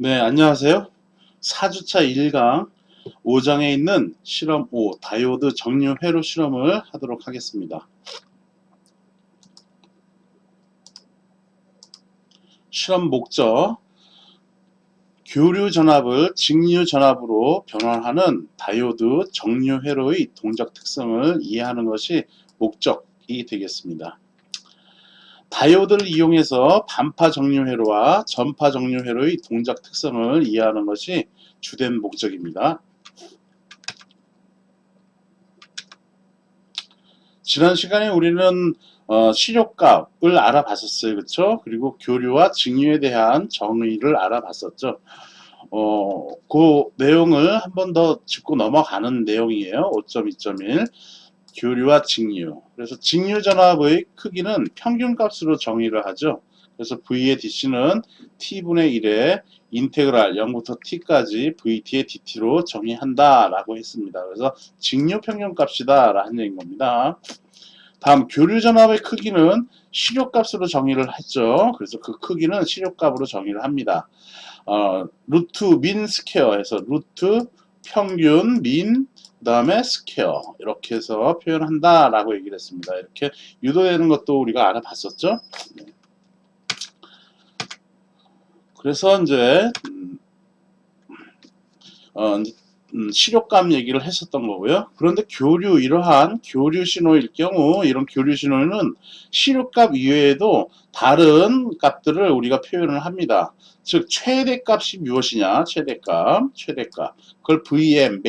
네, 안녕하세요. 4주차 1강 5장에 있는 실험 5, 다이오드 정류 회로 실험을 하도록 하겠습니다. 실험 목적, 교류 전압을 직류 전압으로 변환하는 다이오드 정류 회로의 동작 특성을 이해하는 것이 목적이 되겠습니다. 다이오드를 이용해서 반파 정류 회로와 전파 정류 회로의 동작 특성을 이해하는 것이 주된 목적입니다. 지난 시간에 우리는 시료값을 알아봤었어요. 그렇죠? 그리고 교류와 직류에 대한 정의를 알아봤었죠. 그 내용을 한 번 더 짚고 넘어가는 내용이에요. 5.2.1 교류와 직류. 그래서 직류 전압의 크기는 평균값으로 정의를 하죠. 그래서 V의 DC는 T분의 1에 인테그랄 0부터 T까지 VT의 DT로 정의한다 라고 했습니다. 그래서 직류 평균값이다 라는 얘기인 겁니다. 다음 교류 전압의 크기는 시료값으로 정의를 했죠. 그래서 그 크기는 시료값으로 정의를 합니다. 루트 민 스퀘어에서 루트 평균 민 그다음에 스퀘어 이렇게 해서 표현한다라고 얘기를 했습니다. 이렇게 유도되는 것도 우리가 알아봤었죠. 그래서 이제 시료값 얘기를 했었던 거고요. 그런데 이러한 교류 신호일 경우 이런 교류 신호는 시료값 이외에도 다른 값들을 우리가 표현을 합니다. 즉 최대값이 무엇이냐? 최대값. 그걸 VM,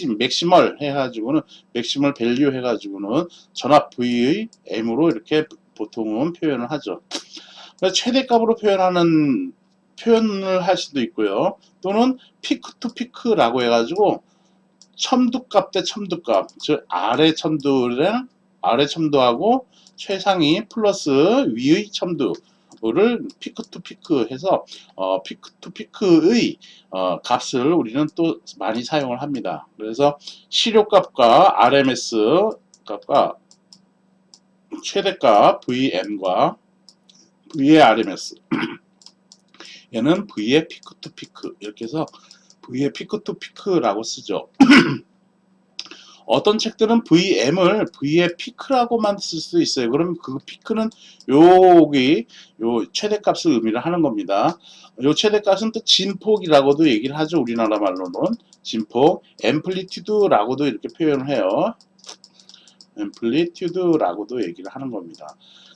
맥시멀 해가지고는 맥시멀 밸류 해가지고는 전압 V의 M으로 이렇게 보통은 표현을 하죠. 그래서 최대값으로 표현을 할 수도 있고요. 또는 피크 투 피크라고 해가지고 첨두값 대 첨두값, 즉 아래 첨두하고 최상위 플러스 위의 첨두를 피크 투 피크 해서 피크 투 피크의 값을 우리는 또 많이 사용을 합니다. 그래서 시료값과 RMS 값과 최대값 VM과 V의 RMS 얘는 V의 피크 투 피크 이렇게 해서 V의 피크 투 피크라고 쓰죠. 어떤 책들은 VM을 V의 피크라고만 쓸 수 있어요. 그럼 그 피크는 여기 요 최대값을 의미를 하는 겁니다. 요 최대값은 또 진폭이라고도 얘기를 하죠. 우리나라 말로는 진폭, 앰플리튜드라고도 이렇게 표현을 해요. 앰플리튜드라고도 얘기를 하는 겁니다.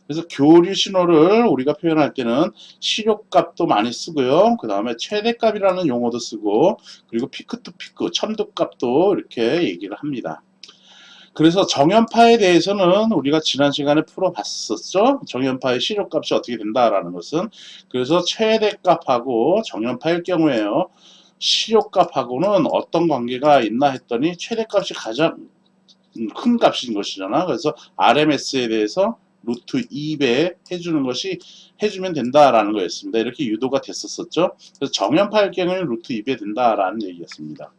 그래서 교류 신호를 우리가 표현할 때는 시료값도 많이 쓰고요. 그 다음에 최대값이라는 용어도 쓰고 그리고 피크 투 피크, 첨두값도 이렇게 얘기를 합니다. 그래서 정연파에 대해서는 우리가 지난 시간에 풀어봤었죠. 정연파의 시료값이 어떻게 된다라는 것은. 그래서 최대값하고 정연파일 경우에요. 시료값하고는 어떤 관계가 있나 했더니 최대값이 가장 큰 값인 것이잖아. 그래서 RMS에 대해서 루트 2배 해주면 된다라는 거였습니다. 이렇게 유도가 됐었었죠. 그래서 정연파일 경우에는 루트 2배 된다라는 얘기였습니다.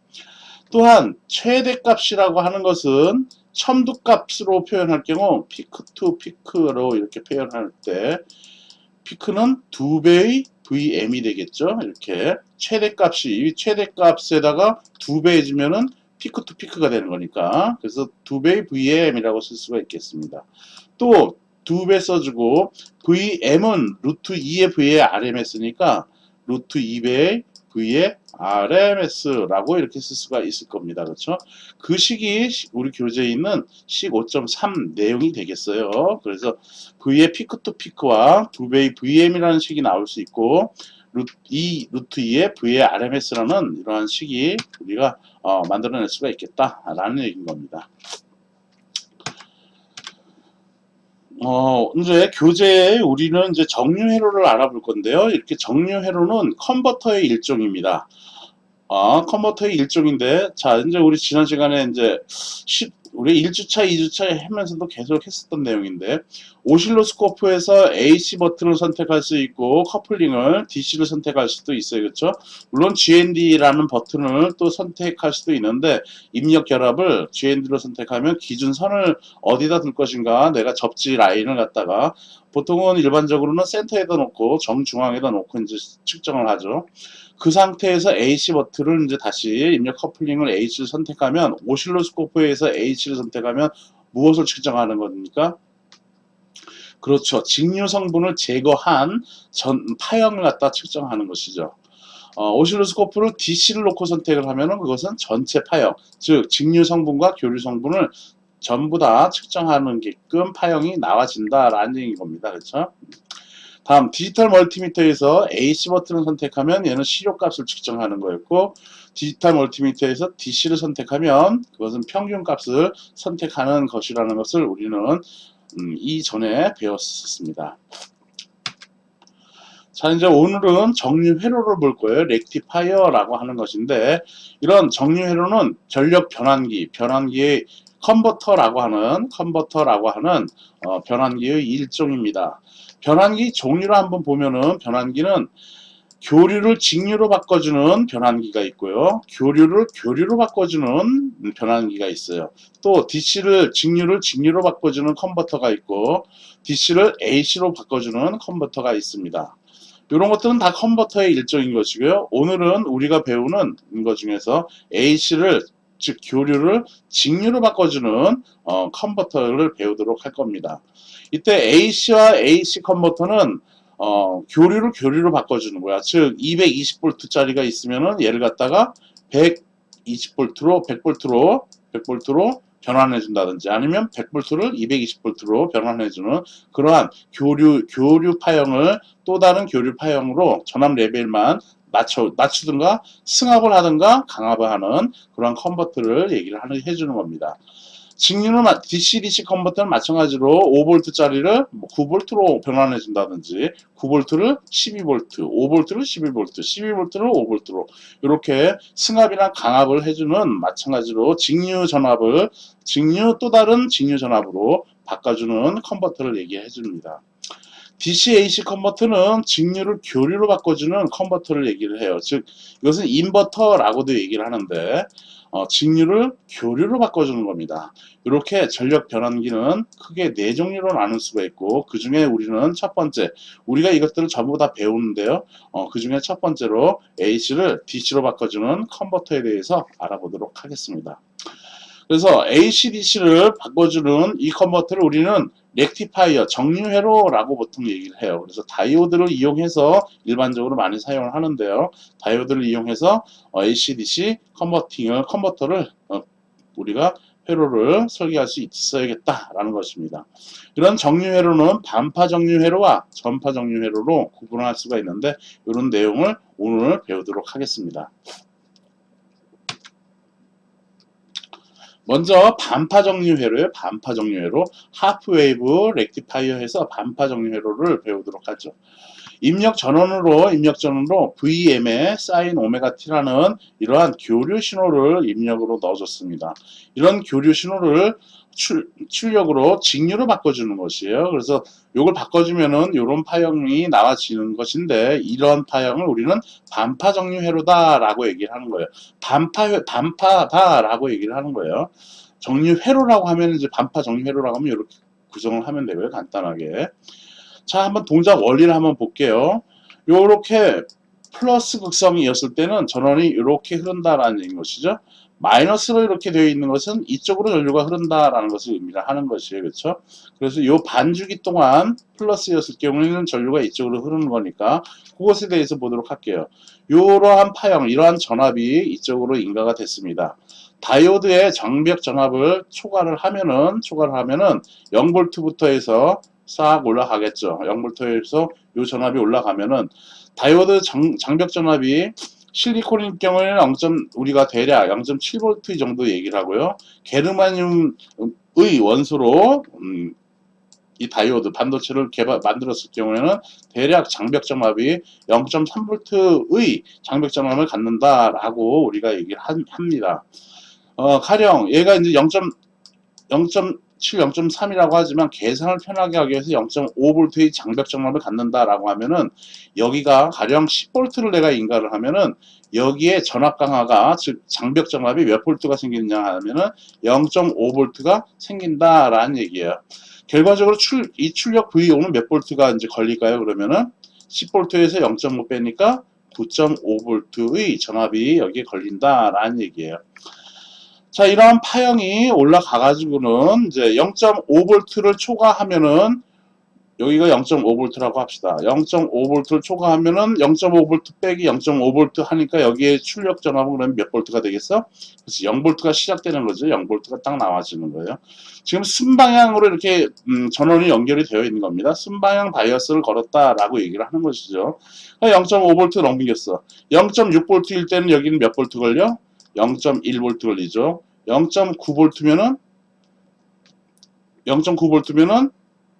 또한 최대값이라고 하는 것은 첨두값으로 표현할 경우 피크 투 피크로 이렇게 표현할 때 피크는 2배의 VM이 되겠죠. 이렇게 최대값에다가 2배 해주면은 피크 투 피크가 되는 거니까 그래서 2배의 VM이라고 쓸 수가 있겠습니다. 또 2배 써주고 VM은 루트 2의 V의 RMS니까 루트 2배의 V의 RMS라고 이렇게 쓸 수가 있을 겁니다. 그렇죠? 그 식이 우리 교재에 있는 식 5.3 내용이 되겠어요. 그래서 V의 피크 투 피크와 2배의 VM이라는 식이 나올 수 있고 루트 2의 V의 RMS라는 이러한 식이 우리가 만들어낼 수가 있겠다라는 얘기인 겁니다. 이제 교재에 우리는 이제 정류 회로를 알아볼 건데요. 이렇게 정류 회로는 컨버터의 일종입니다. 컨버터의 일종인데, 자, 이제 우리 지난 시간에 이제 우리 1주차, 2주차 하면서도 계속 했었던 내용인데, 오실로스코프에서 AC 버튼을 선택할 수 있고 커플링을 DC를 선택할 수도 있어요. 그렇죠? 물론 GND라는 버튼을 또 선택할 수도 있는데 입력 결합을 GND로 선택하면 기준선을 어디다 둘 것인가, 내가 접지 라인을 갖다가 보통은 일반적으로는 센터에다 놓고 정중앙에다 놓고 이제 측정을 하죠. 그 상태에서 AC 버튼을 이제 다시 입력 커플링을 H를 선택하면 오실로스코프에서 H를 선택하면 무엇을 측정하는 겁니까? 그렇죠. 직류 성분을 제거한 전 파형을 갖다 측정하는 것이죠. 오실로스코프를 DC를 놓고 선택을 하면은 그것은 전체 파형, 즉 직류 성분과 교류 성분을 전부 다 측정하는 게끔 파형이 나와진다라는 얘기인 겁니다. 그렇죠? 다음 디지털 멀티미터에서 AC 버튼을 선택하면 얘는 시료값을 측정하는 거였고, 디지털 멀티미터에서 DC를 선택하면 그것은 평균값을 선택하는 것이라는 것을 우리는 이전에 배웠었습니다. 자, 이제 오늘은 정류 회로를 볼 거예요. 렉티파이어라고 하는 것인데, 이런 정류 회로는 전력 변환기의 컨버터라고 하는 변환기의 일종입니다. 변환기 종류를 한번 보면은 변환기는 교류를 직류로 바꿔주는 변환기가 있고요. 교류를 교류로 바꿔주는 변환기가 있어요. 또 DC를 직류로 바꿔주는 컨버터가 있고, DC를 AC로 바꿔주는 컨버터가 있습니다. 이런 것들은 다 컨버터의 일종인 것이고요. 오늘은 우리가 배우는 것 중에서 AC를, 즉 교류를 직류로 바꿔주는 컨버터를 배우도록 할 겁니다. 이때 AC와 AC 컨버터는 교류를 교류로 바꿔주는 거야. 즉 220V짜리가 있으면은 얘를 갖다가 120V로 100V로 변환해 준다든지, 아니면 100V를 220V로 변환해 주는 그러한 교류 파형을 또 다른 교류 파형으로 전압 레벨만 낮추든가 승합을 하든가 강압을 하는 그런 컨버터를 얘기를 해주는 겁니다. 직류는 DC-DC 컨버터는 마찬가지로 5V짜리를 9V로 변환해 준다든지, 9V를 12V, 5V를 11V, 12V를 5V로 이렇게 승합이나 강압을 해주는, 마찬가지로 직류 또 다른 직류 전압으로 바꿔주는 컨버터를 얘기해 줍니다. DC-AC 컨버터는 직류를 교류로 바꿔주는 컨버터를 얘기를 해요. 즉 이것은 인버터라고도 얘기를 하는데 직류를 교류로 바꿔주는 겁니다. 이렇게 전력 변환기는 크게 4종류로 나눌 수가 있고, 그 중에 우리는 첫 번째, 우리가 이것들을 전부 다 배우는데요. 그 중에 첫 번째로 AC를 DC로 바꿔주는 컨버터에 대해서 알아보도록 하겠습니다. 그래서 AC/DC를 바꿔주는 이 컨버터를 우리는 렉티파이어, 정류회로라고 보통 얘기를 해요. 그래서 다이오드를 이용해서 일반적으로 많이 사용을 하는데요. 다이오드를 이용해서 AC/DC 컨버터를 우리가 회로를 설계할 수 있어야겠다라는 것입니다. 이런 정류회로는 반파 정류회로와 전파 정류회로로 구분할 수가 있는데, 이런 내용을 오늘 배우도록 하겠습니다. 먼저 반파 정류회로예요. 반파 정류회로. 하프웨이브 렉티파이어에서 반파 정류회로를 배우도록 하죠. 입력 전원으로 VM에 사인 오메가 T라는 이러한 교류 신호를 입력으로 넣어줬습니다. 이런 교류 신호를 출력으로 직류로 바꿔주는 것이에요. 그래서 이걸 바꿔주면은 이런 파형이 나와지는 것인데, 이런 파형을 우리는 반파 정류회로다라고 얘기를 하는 거예요. 반파다라고 얘기를 하는 거예요. 정류회로라고 하면 이제 반파 정류회로라고 하면 이렇게 구성을 하면 되고요. 간단하게. 자, 한번 동작 원리를 한번 볼게요. 요렇게 플러스 극성이었을 때는 전원이 이렇게 흐른다라는 것이죠. 마이너스로 이렇게 되어 있는 것은 이쪽으로 전류가 흐른다라는 것을 의미하는 것이에요. 그렇죠? 그래서 이 반주기 동안 플러스였을 경우에는 전류가 이쪽으로 흐르는 거니까 그것에 대해서 보도록 할게요. 이러한 파형, 이러한 전압이 이쪽으로 인가가 됐습니다. 다이오드의 정벽 전압을 초과를 하면은 0V부터 해서 싹 올라가겠죠. 0V에서 이 전압이 올라가면은 다이오드 장벽 전압이 실리콘일 경우에는 우리가 대략 0.7V 정도 얘기를 하고요. 게르마늄의 원소로 이 다이오드 반도체를 만들었을 경우에는 대략 장벽 전압이 0.3V의 장벽 전압을 갖는다라고 우리가 얘기를 합니다. 가령 얘가 이제 0.7 0.3이라고 하지만 계산을 편하게 하기 위해서 0.5V의 장벽 정압을 갖는다라고 하면은 여기가 가령 10V를 내가 인가를 하면은 여기에 전압 강화가 즉 장벽 정압이 몇 볼트가 생기느냐 하면은 0.5V가 생긴다라는 얘기예요. 결과적으로 이 출력 VO는 몇 볼트가 이제 걸릴까요? 그러면은 10V에서 0.5 빼니까 9.5V의 전압이 여기에 걸린다라는 얘기예요. 자, 이러한 파형이 올라가가지고는 이제 0.5V를 초과하면은 여기가 0.5V라고 합시다. 0.5V를 초과하면은 0.5V 빼기 0.5V 하니까 여기에 출력 전압은 그러면 몇 볼트가 되겠어? 그래서 0V가 시작되는 거죠. 0V가 딱 나와지는 거예요. 지금 순방향으로 이렇게 전원이 연결이 되어 있는 겁니다. 순방향 바이어스를 걸었다라고 얘기를 하는 것이죠. 0.5V 넘기겠어. 0.6V일 때는 여기는 몇 볼트 걸려? 0.1V 걸리죠. 0.9V면은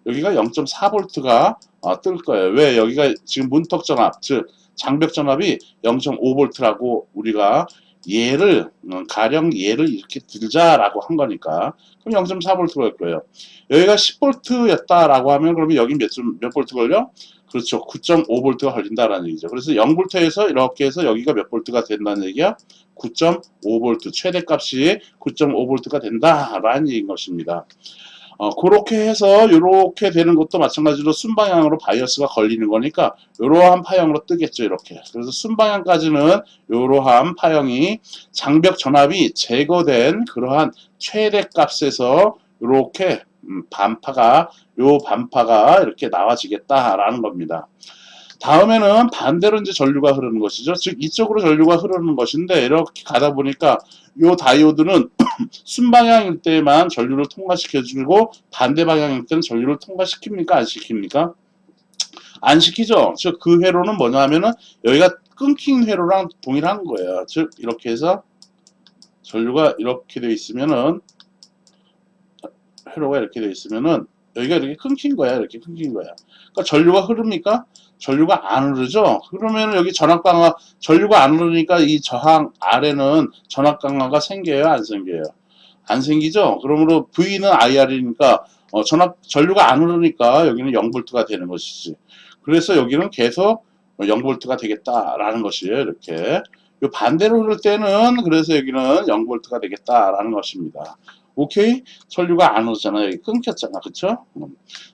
여기가 0.4V가 뜰 거예요. 왜? 여기가 지금 문턱 전압, 즉 장벽 전압이 0.5V라고 우리가 가령 예를 이렇게 들자라고 한 거니까 그럼 0.4V가 갈 거예요. 여기가 10V였다라고 하면 그러면 여기 몇 볼트 걸려? 그렇죠. 9.5V가 걸린다라는 얘기죠. 그래서 0V에서 이렇게 해서 여기가 몇 볼트가 된다는 얘기야? 9.5V, 최대값이 9.5V가 된다라는 얘기인 것입니다. 그렇게 해서 이렇게 되는 것도 마찬가지로 순방향으로 바이어스가 걸리는 거니까 이러한 파형으로 뜨겠죠. 이렇게. 그래서 순방향까지는 이러한 파형이 장벽 전압이 제거된 그러한 최대값에서 이렇게 반파가 이렇게 나와지겠다라는 겁니다. 다음에는 반대로 이제 전류가 흐르는 것이죠. 즉 이쪽으로 전류가 흐르는 것인데 이렇게 가다 보니까 이 다이오드는 순방향일 때만 전류를 통과시켜주고 반대 방향일 때는 전류를 통과시킵니까? 안 시킵니까? 안 시키죠. 즉 그 회로는 뭐냐 하면은 여기가 끊긴 회로랑 동일한 거예요. 즉 이렇게 해서 전류가 이렇게 되어 있으면은 회로가 이렇게 되어 있으면은 여기가 이렇게 끊긴 거야. 이렇게 끊긴 거야. 그러니까 전류가 흐릅니까? 전류가 안 흐르죠. 그러면 여기 전압 강화, 전류가 안 흐르니까 이 저항 아래는 전압 강화가 생겨요, 안 생겨요? 안 생기죠. 그러므로 V는 IR이니까 전류가 안 흐르니까 여기는 0V가 되는 것이지. 그래서 여기는 계속 0V가 되겠다라는 것이에요. 이렇게. 요 반대로 흐를 때는 그래서 여기는 0V가 되겠다라는 것입니다. 오케이? 전류가 안 오잖아요. 여기 끊겼잖아. 그쵸?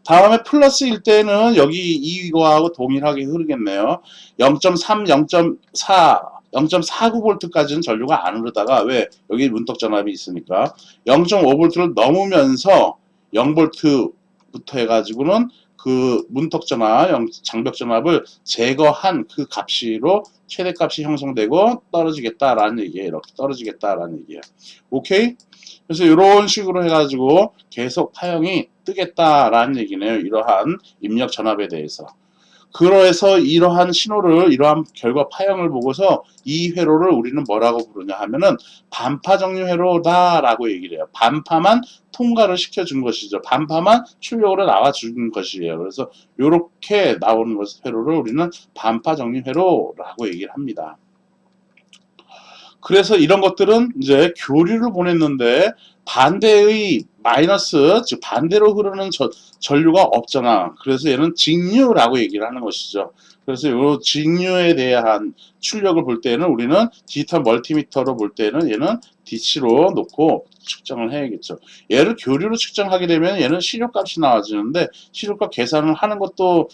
다음에 플러스일 때는 여기 이거하고 동일하게 흐르겠네요. 0.3, 0.4, 0.49V까지는 전류가 안 흐르다가 왜? 여기 문턱 전압이 있으니까 0.5V를 넘으면서 0V부터 해가지고는 그 문턱 전압, 장벽 전압을 제거한 그 값으로 최대값이 형성되고 떨어지겠다라는 얘기예요. 이렇게 떨어지겠다라는 얘기예요. 오케이? 그래서 이런 식으로 해가지고 계속 파형이 뜨겠다라는 얘기네요. 이러한 입력 전압에 대해서. 그래서 이러한 신호를, 이러한 결과 파형을 보고서 이 회로를 우리는 뭐라고 부르냐 하면은 반파 정류 회로다라고 얘기를 해요. 반파만 통과를 시켜준 것이죠. 반파만 출력으로 나와준 것이에요. 그래서 이렇게 나오는 회로를 우리는 반파 정류 회로라고 얘기를 합니다. 그래서 이런 것들은 이제 교류를 보냈는데 반대의 마이너스, 즉 반대로 흐르는 전류가 없잖아. 그래서 얘는 직류라고 얘기를 하는 것이죠. 그래서 이 직류에 대한 출력을 볼 때는 우리는 디지털 멀티미터로 볼 때는 얘는 DC로 놓고 측정을 해야겠죠. 얘를 교류로 측정하게 되면 얘는 시료값이 나와지는데 시료값 계산을 하는 것도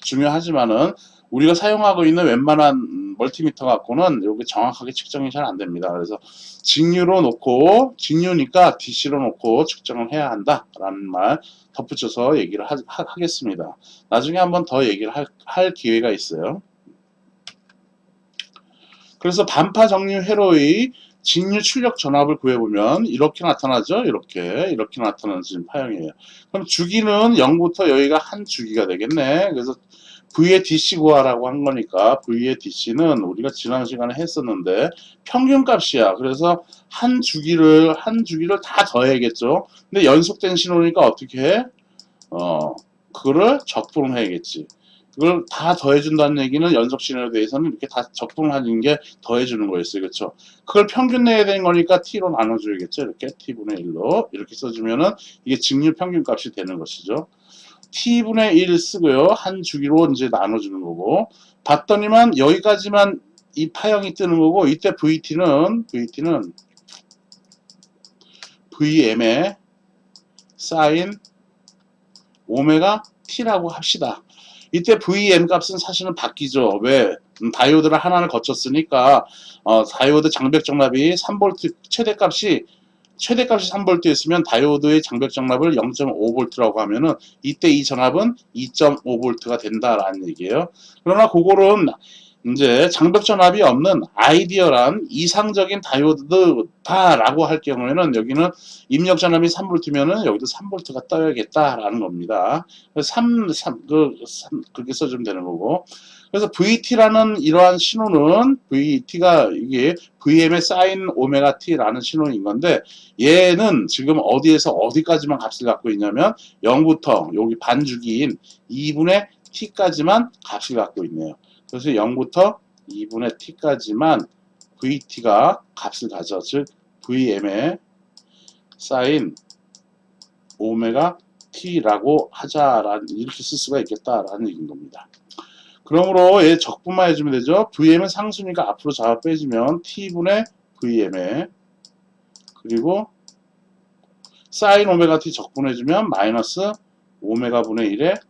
중요하지만은 우리가 사용하고 있는 웬만한 멀티미터 갖고는 여기 정확하게 측정이 잘 안 됩니다. 그래서 직류로 놓고, 직류니까 DC로 놓고 측정을 해야 한다라는 말 덧붙여서 얘기를 하겠습니다. 나중에 한번 더 얘기를 할 기회가 있어요. 그래서 반파 정류 회로의 직류 출력 전압을 구해보면 이렇게 나타나죠. 이렇게 나타나는 지금 파형이에요. 그럼 주기는 0부터 여기가 한 주기가 되겠네. 그래서 V의 DC 구하라고 한 거니까 V의 DC는 우리가 지난 시간에 했었는데 평균값이야. 그래서 한 주기를 다 더해야겠죠. 근데 연속된 신호니까 어떻게 해? 그거를 적분을 해야겠지. 그걸 다 더해준다는 얘기는 연속 시너에 대해서는 이렇게 다 적분하는 게 더해주는 거였어요. 그렇죠? 그걸 평균 내야 되는 거니까 t로 나눠줘야겠죠. 이렇게 t분의 1로 이렇게 써주면은 이게 직류 평균값이 되는 것이죠. t분의 1 쓰고요. 한 주기로 이제 나눠주는 거고, 봤더니만 여기까지만 이 파형이 뜨는 거고, 이때 vt는 vm의 사인 오메가 t라고 합시다. 이때 vm 값은 사실은 바뀌죠. 왜? 다이오드를 하나를 거쳤으니까 다이오드 장벽 정납이 3V 최대값이 3V였으면 다이오드의 장벽 정납을 0.5V라고 하면은 이때 이 전압은 2.5V가 된다라는 얘기예요. 그러나 그거는 이제 장벽 전압이 없는 아이디어란 이상적인 다이오드다라고 할 경우에는 여기는 입력 전압이 3V면은 여기도 3V가 떠야겠다라는 겁니다. 그렇게 써주면 되는 거고. 그래서 VT라는 이러한 신호는 VT가 이게 VM의 사인 오메가 T라는 신호인 건데 얘는 지금 어디에서 어디까지만 값을 갖고 있냐면 0부터 여기 반주기인 2분의 T까지만 값을 갖고 있네요. 그래서 0부터 2분의 T까지만 VT가 값을 가져. 즉 VM의 사인 오메가 T라고 하자라는 이렇게 쓸 수가 있겠다라는 얘기인 겁니다. 그러므로 얘 적분만 해주면 되죠. VM은 상수니까 앞으로 잡아 빼주면 T분의 VM에 그리고 사인 오메가 T 적분해주면 마이너스 오메가 분의 1의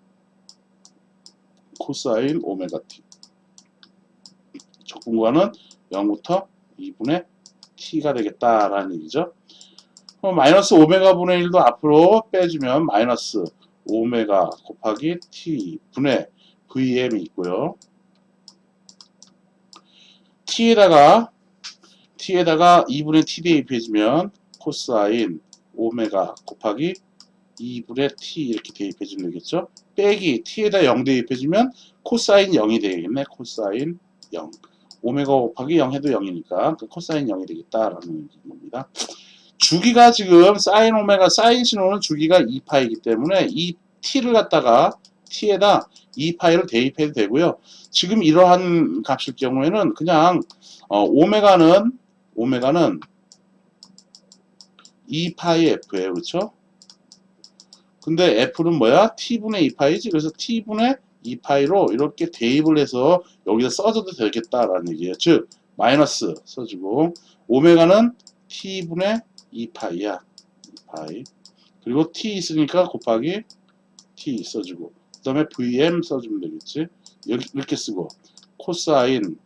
코사인 오메가 T 적분과는 0부터 2분의 T가 되겠다라는 얘기죠. 마이너스 오메가 분의 1도 앞으로 빼주면 마이너스 오메가 곱하기 T 분의 VM이 있고요. T에다가 2분의 T 대입해주면 코사인 오메가 곱하기 2분의 T 이렇게 대입해주면 되겠죠. 빼기 T에다 0 대입해주면 코사인 0이 되겠네. 코사인 0. 오메가 곱하기 0 해도 0이니까 그 코사인 0이 되겠다라는 겁니다. 주기가 지금 사인 오메가 사인 신호는 주기가 2파이기 때문에 이 T를 갖다가 T에다 2파이를 대입해도 되고요. 지금 이러한 값일 경우에는 그냥 오메가는 2파이 F예요. 그렇죠? 근데 F는 뭐야? T분의 2파이지. 그래서 T분의 2파이로 이렇게 대입을 해서 여기다 써줘도 되겠다라는 얘기예요. 즉 마이너스 써주고 오메가는 T분의 2파이야. 2파이. 그리고 T 있으니까 곱하기 T 써주고 그 다음에 VM 써주면 되겠지. 여기 이렇게 쓰고 코사인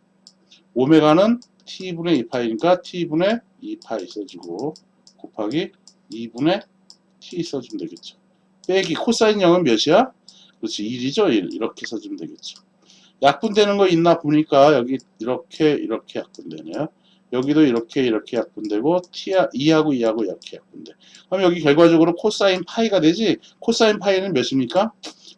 오메가는 T분의 2파이니까 T분의 2파이 써주고 곱하기 2분의 T 써주면 되겠죠. 빼기 코사인 0은 몇이야? 그렇지 1이죠. 1 이렇게 써주면 되겠죠. 약분되는 거 있나 보니까 여기 이렇게 약분되네요. 여기도 이렇게 약분되고 2하고 2하고 이렇게 약분돼. 그럼 여기 결과적으로 코사인 파이가 되지. 코사인 파이는 몇입니까?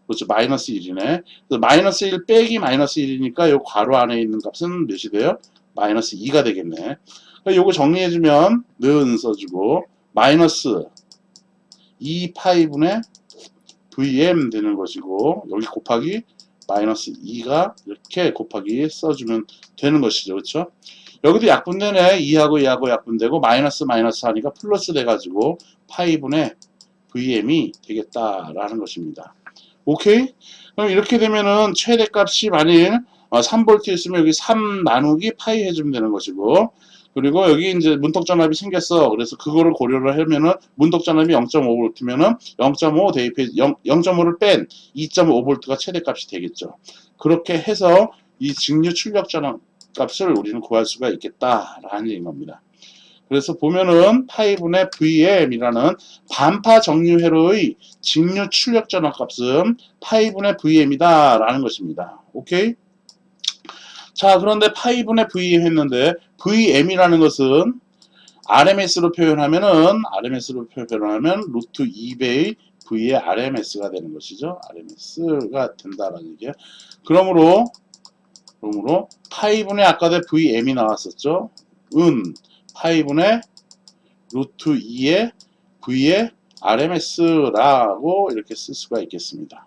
그렇죠. 마이너스 1이네. 그래서 마이너스 1 빼기 마이너스 1이니까 이 괄호 안에 있는 값은 몇이 돼요? 마이너스 2가 되겠네. 그러니까 요거 정리해주면 는 써주고 마이너스 2파이분의 VM 되는 것이고 여기 곱하기 마이너스 2가 이렇게 곱하기 써주면 되는 것이죠. 그렇죠? 여기도 약분되네. 2하고 2하고 약분되고 마이너스 하니까 플러스 돼가지고 파이분의 VM이 되겠다라는 것입니다. 오케이? 그럼 이렇게 되면은 최대값이 만일 3V 있으면 여기 3 나누기 파이 해주면 되는 것이고 그리고 여기 이제 문턱전압이 생겼어. 그래서 그거를 고려를 하면은 문턱전압이 0.5V면은 0.5 대입해 0.5를 뺀 2.5V가 최대값이 되겠죠. 그렇게 해서 이 직류 출력 전압 값을 우리는 구할 수가 있겠다라는 얘기인 겁니다. 그래서 보면은 파이분의 VM이라는 반파 정류 회로의 직류 출력 전압 값은 파이분의 VM이다 라는 것입니다. 오케이? 자, 그런데 파이분의 VM 했는데 VM이라는 것은 RMS로 표현하면 루트 2배의 V의 RMS가 되는 것이죠. RMS가 된다라는 얘기예요. 그러므로 파이분의 아까 VM이 나왔었죠. 파이분의 루트 2의 V의 RMS라고 이렇게 쓸 수가 있겠습니다.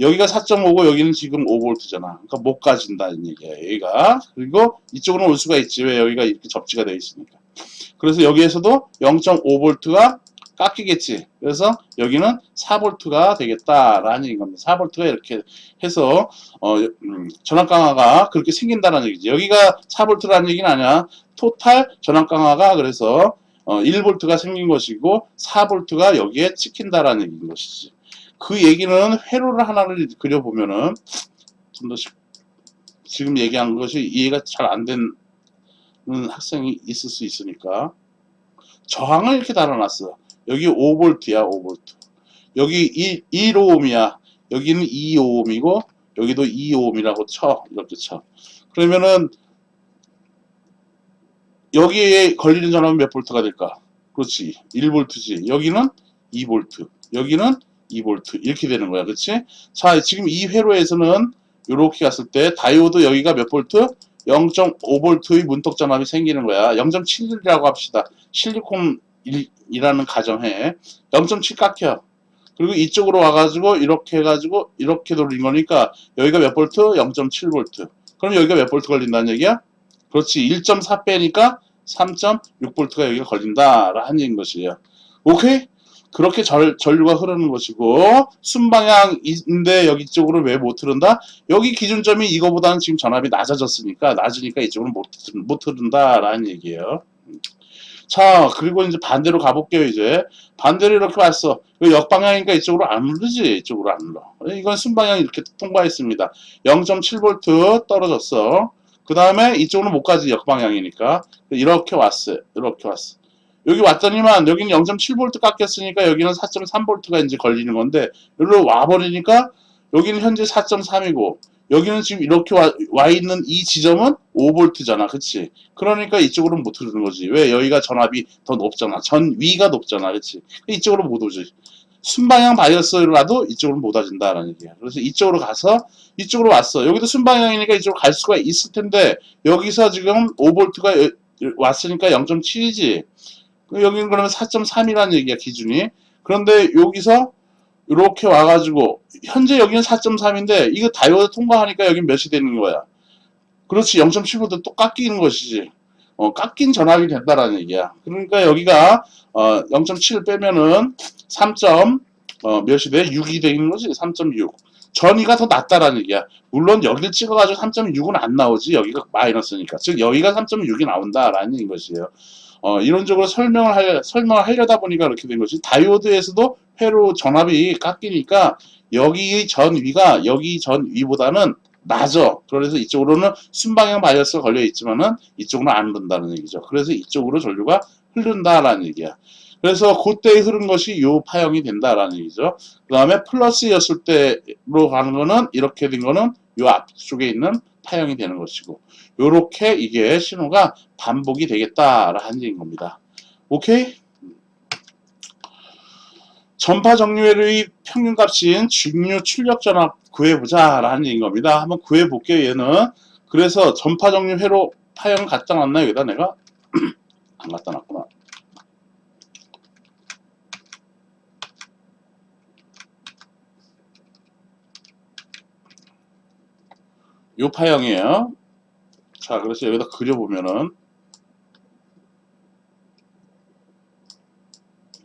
여기가 4.5고 여기는 지금 5V잖아. 그러니까 못 가진다는 얘기야. 여기가. 그리고 이쪽으로는 올 수가 있지. 왜 여기가 이렇게 접지가 되어 있으니까. 그래서 여기에서도 0.5V가 깎이겠지. 그래서 여기는 4V가 되겠다라는 얘기인 겁니다. 4V가 이렇게 해서 전압 강화가 그렇게 생긴다는 얘기지. 여기가 4V라는 얘기는 아니야. 토탈 전압 강화가 그래서 1V가 생긴 것이고 4V가 여기에 찍힌다라는 얘기인 것이지. 그 얘기는 회로를 하나를 그려보면은 좀 더 지금 얘기한 것이 이해가 잘 안 되는 학생이 있을 수 있으니까 저항을 이렇게 달아놨어. 여기 5V야 5V. 여기 1오음이야. 여기는 2오음이고 여기도 2오음이라고 쳐. 이렇게 쳐. 그러면은 여기에 걸리는 전압은 몇 볼트가 될까? 그렇지. 1V지. 여기는 2V. 여기는 2V. 이렇게 되는 거야. 그렇지? 자, 지금 이 회로에서는 이렇게 갔을 때 다이오드 여기가 몇 볼트? 0.5V의 문턱 전압이 생기는 거야. 0.7이라고 합시다. 실리콘이라는 가정해. 0.7 깎여. 그리고 이쪽으로 와가지고 이렇게 해가지고 이렇게 돌린 거니까 여기가 몇 볼트? 0.7V. 그럼 여기가 몇 볼트 걸린다는 얘기야? 그렇지. 1.4 빼니까 3.6V가 여기가 걸린다라는 얘기인 것이에요. 오케이? 그렇게 전류가 흐르는 것이고 순방향인데 여기 쪽으로 왜 못 흐른다? 여기 기준점이 이거보다는 지금 전압이 낮아졌으니까 낮으니까 이쪽으로 못 흐른다라는 얘기예요. 자, 그리고 이제 반대로 가볼게요. 이제 반대로 이렇게 왔어. 역방향이니까 이쪽으로 안 흐르지. 이쪽으로 안 흘러. 이건 순방향 이렇게 통과했습니다. 0.7V 떨어졌어. 그 다음에 이쪽으로 못 가지. 역방향이니까 이렇게 왔어요. 이렇게 왔어. 여기 왔더니만 여기는 0.7V 깎였으니까 여기는 4.3V가 이제 걸리는 건데 여기로 와버리니까 여기는 현재 4.3이고 여기는 지금 이렇게 와 있는 이 지점은 5V잖아. 그치? 그러니까 이쪽으로는 못 흐르는 거지. 왜? 여기가 전압이 더 높잖아. 전위가 높잖아. 그치? 이쪽으로 못 오지. 순방향 바이어스라도 이쪽으로 못 와진다라는 얘기야. 그래서 이쪽으로 가서 이쪽으로 왔어. 여기도 순방향이니까 이쪽으로 갈 수가 있을 텐데 여기서 지금 5V가 왔으니까 0.7이지. 여기는 그러면 4.3이라는 얘기야. 기준이. 그런데 여기서 이렇게 와가지고 현재 여기는 4.3인데 이거 다이오드 통과하니까 여기 몇이 되는 거야. 그렇지. 0.7V 또 깎이는 것이지. 깎인 전압이 된다라는 얘기야. 그러니까 여기가 0.7 빼면은 3. 몇이 돼? 6이 되는 거지. 3.6. 전위가 더 낮다라는 얘기야. 물론 여기를 찍어가지고 3.6은 안 나오지. 여기가 마이너스니까. 즉 여기가 3.6이 나온다라는 것이에요. 이론적으로 설명하려다 보니까 그렇게 된 거지. 다이오드에서도 회로 전압이 깎이니까 여기의 전위가 여기 전위보다는 낮아. 그래서 이쪽으로는 순방향 바이어스가 걸려 있지만은 이쪽으로는 안 흐른다는 얘기죠. 그래서 이쪽으로 전류가 흐른다라는 얘기야. 그래서 그때 흐른 것이 요 파형이 된다라는 얘기죠. 그 다음에 플러스였을 때로 가는 거는 이렇게 된 거는 요 앞쪽에 있는 파형이 되는 것이고 요렇게 이게 신호가 반복이 되겠다라는 얘기인 겁니다. 오케이? 전파 정류회로의 평균값인 중류 출력 전압 구해보자 라는 얘기인 겁니다. 한번 구해볼게요. 얘는 그래서 전파 정류회로 파형 갖다 놨나 여기다 내가? 안 갖다 놨구나. 요 파형이에요. 자, 그래서 여기다 그려보면은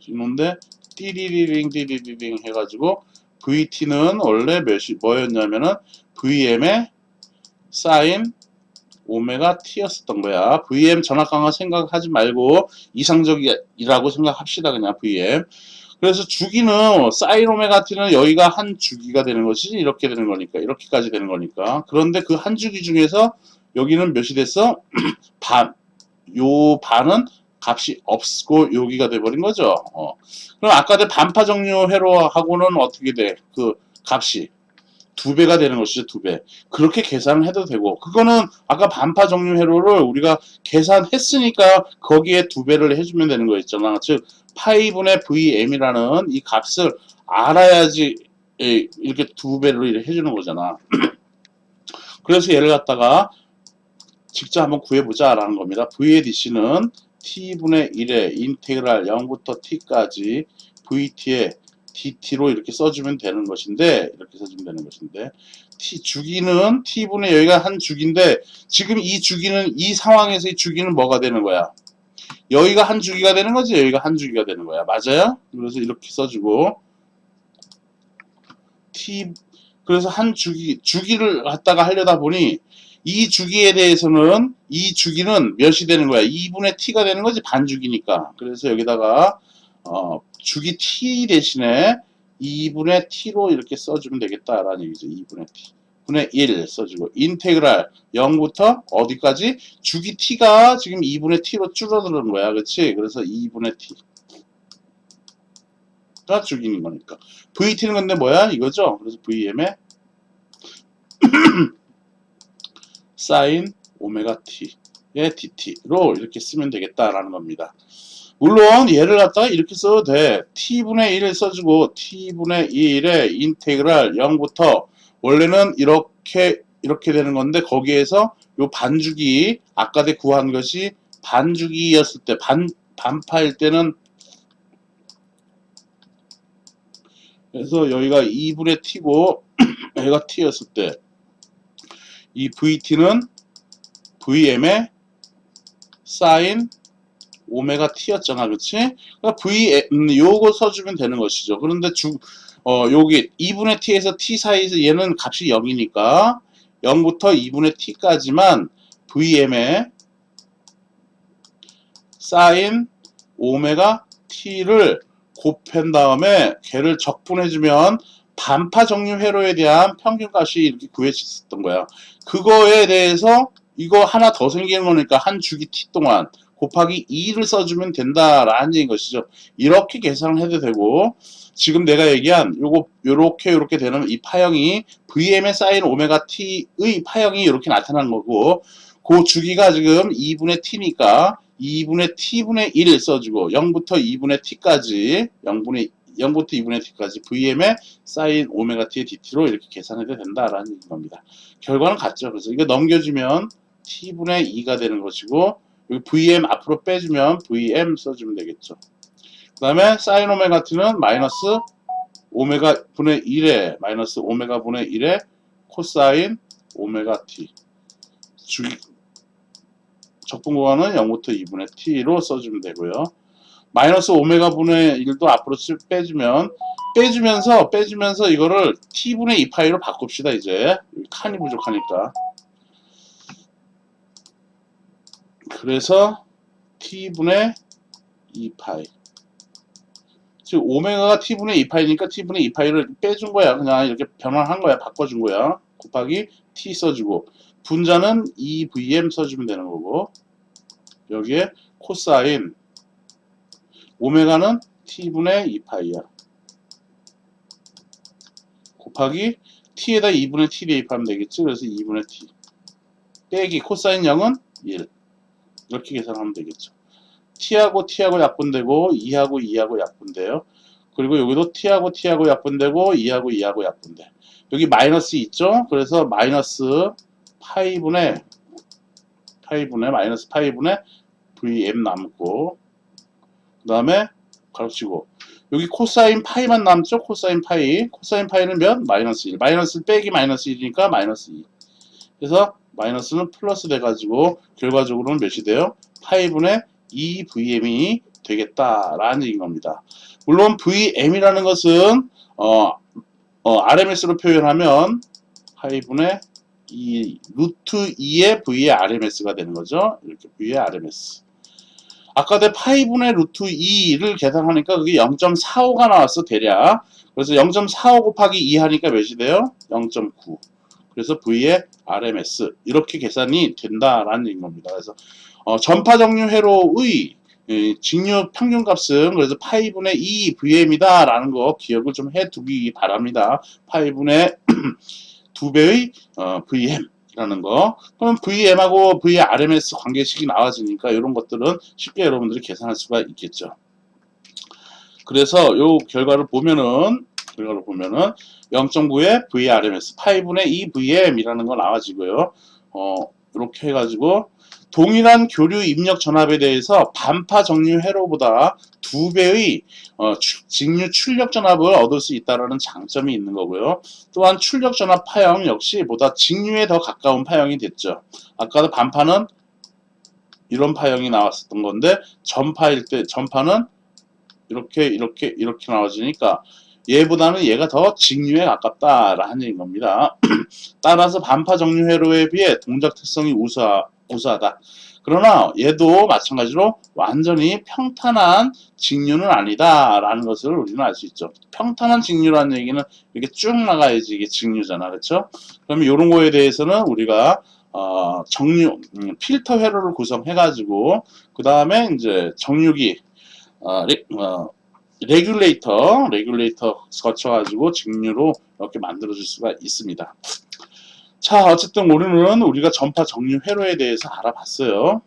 있는데 띠리리링 해가지고 VT는 원래 뭐였냐면은 VM의 사인 오메가 T였었던 거야. VM 전압 강화 생각하지 말고 이상적이라고 생각합시다. 그냥 VM. 그래서 주기는 사인 오메가 T는 여기가 한 주기가 되는 것이지 이렇게 되는 거니까 이렇게까지 되는 거니까. 그런데 그 한 주기 중에서 여기는 몇이 됐어? 요 반은 값이 없고 여기가 돼버린 거죠. 그럼 아까 내 반파 정류 회로하고는 어떻게 돼? 그 값이 2배가 되는 것이죠. 2배. 그렇게 계산을 해도 되고 그거는 아까 반파 정류 회로를 우리가 계산했으니까 거기에 2배를 해주면 되는 거 있잖아. 즉 파이분의 VM이라는 이 값을 알아야지 이렇게 2배를 해주는 거잖아. 그래서 얘를 갖다가 직접 한번 구해보자 라는 겁니다. V의 DC는 T분의 1의 인테그랄 0부터 T까지 VT의 dt로 이렇게 써주면 되는 것인데, 주기는 t분의 여기가 한 주기인데, 지금 이 주기는, 이 상황에서 이 주기는 뭐가 되는 거야? 여기가 한 주기가 되는 거지, 여기가 한 주기가 되는 거야. 맞아요? 그래서 이렇게 써주고, 그래서 한 주기를 갖다가 하려다 보니, 이 주기에 대해서는, 이 주기는 몇이 되는 거야? 2분의 t가 되는 거지, 반주기니까. 그래서 여기다가, 주기 t 대신에 2분의 t로 이렇게 써주면 되겠다라는 얘기죠. 2분의 t. 분의 1 써주고, 인테그랄 0부터 어디까지? 주기 t가 지금 2분의 t로 줄어드는 거야. 그렇지? 그래서 2분의 t가 주기인 거니까. vt는 근데 뭐야? 이거죠? 그래서 vm의 사인 오메가 t의 dt로 이렇게 쓰면 되겠다라는 겁니다. 물론 얘를 갖다가 이렇게 써도 돼. t분의 1을 써주고 t분의 2의 인테그랄 0부터 원래는 이렇게 되는 건데 거기에서 요 반주기 아까 때 구한 것이 반주기였을 때 반파일 때는 그래서 여기가 2분의 t고 여기가 t였을 때 이 vt는 vm의 사인 오메가 t였잖아, 그렇지? 그러니까 요거 써주면 되는 것이죠. 그런데 여기 2분의 t에서 t 사이에서 얘는 값이 0이니까 0부터 2분의 t까지만 vm의 사인 오메가 t를 곱한 다음에 걔를 적분해주면 반파 정류 회로에 대한 평균값이 이렇게 구해졌던 거야. 그거에 대해서 이거 하나 더 생기는 거니까 한 주기 t 동안 곱하기 2를 써주면 된다라는 얘기인 것이죠. 이렇게 계산을 해도 되고 지금 내가 얘기한 요렇게 되는 이 파형이 vm의 사인 오메가 t의 파형이 이렇게 나타난 거고 그 주기가 지금 2분의 t니까 2분의 t분의 1 써주고 0부터 2분의 t까지 0부터 2분의 t까지 vm의 사인 오메가 t의 dt로 이렇게 계산해도 된다라는 겁니다. 결과는 같죠. 그래서 이거 넘겨주면 t분의 2가 되는 것이고 여기 vm 앞으로 빼주면 vm 써주면 되겠죠. 그 다음에 사인 오메가 t는 마이너스 오메가 분의 1에 마이너스 오메가 분의 1에 코사인 오메가 t 적분 구간은 0부터 2분의 t로 써주면 되고요. 마이너스 오메가 분의 1도 앞으로 빼주면서 이거를 t분의 2파이로 바꿉시다. 이제 칸이 부족하니까. 그래서 t분의 2파이 즉 오메가가 t분의 2파이니까 t분의 2파이를 빼준 거야. 그냥 이렇게 변환한 거야. 바꿔준 거야. 곱하기 t 써주고 분자는 2vm 써주면 되는 거고 여기에 코사인 오메가는 t분의 2파이야. 곱하기 t에다 2분의 t 대입하면 되겠지. 그래서 2분의 t 빼기 코사인 0은 1 이렇게 계산하면 되겠죠. t하고 t하고 약분되고 2하고 2하고 약분돼요. 그리고 여기도 t하고 t하고 약분되고 2하고 2하고 약분돼. 여기 마이너스 있죠. 그래서 마이너스 파이분의 마이너스 파이분의 vm 남고 그 다음에 가로치고 여기 코사인 파이만 남죠. 코사인 파이는 몇? 마이너스 1 마이너스 빼기 마이너스 1이니까 마이너스 2 그래서 마이너스는 플러스 돼가지고 결과적으로는 몇이 돼요? 파이분의 2vm이 되겠다라는 얘기인 겁니다. 물론 vm이라는 것은 RMS로 표현하면 파이분의 2 루트 2의 v의 RMS가 되는 거죠. 이렇게 v의 RMS. 아까 내 파이분의 루트 2를 계산하니까 그게 0.45가 나왔어 대략. 그래서 0.45 곱하기 2 하니까 몇이 돼요? 0.9. 그래서 v의 RMS 이렇게 계산이 된다라는 얘기인 겁니다. 그래서 전파 정류 회로의 직류 평균값은 그래서 파이분의 2 vm이다 라는 거 기억을 좀 해두기 바랍니다. 파이분의 2배의 vm라는 거. 그럼 vm하고 v의 RMS 관계식이 나와지니까 이런 것들은 쉽게 여러분들이 계산할 수가 있겠죠. 그래서 이 결과를 보면은 0.9의 VRMS, 파이분의 2 VM이라는 거 나와지고요. 이렇게 해가지고 동일한 교류 입력 전압에 대해서 반파 정류 회로보다 2배의 직류 출력 전압을 얻을 수 있다는 장점이 있는 거고요. 또한 출력 전압 파형 역시 보다 직류에 더 가까운 파형이 됐죠. 아까도 반파는 이런 파형이 나왔었던 건데 전파일 때 전파는 이렇게 나와지니까 얘보다는 얘가 더 직류에 가깝다라는 얘기인 겁니다. 따라서 반파 정류 회로에 비해 동작 특성이 우수하다. 그러나 얘도 마찬가지로 완전히 평탄한 직류는 아니다라는 것을 우리는 알 수 있죠. 평탄한 직류라는 얘기는 이렇게 쭉 나가야지 이게 직류잖아, 그렇죠? 그러면 이런 거에 대해서는 우리가 정류 필터 회로를 구성해가지고 그 다음에 이제 정류기 레귤레이터 거쳐가지고 직류로 이렇게 만들어줄 수가 있습니다. 자, 어쨌든 오늘은 우리가 전파 정류 회로에 대해서 알아봤어요.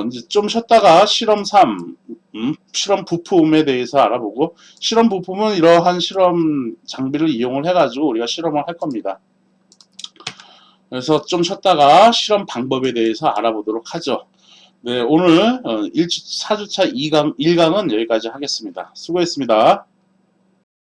이제 좀 쉬었다가 실험 3, 실험 부품에 대해서 알아보고, 실험 부품은 이러한 실험 장비를 이용을 해가지고 우리가 실험을 할 겁니다. 그래서 좀 쉬었다가 실험 방법에 대해서 알아보도록 하죠. 네, 오늘 4주차 1강은 여기까지 하겠습니다. 수고했습니다.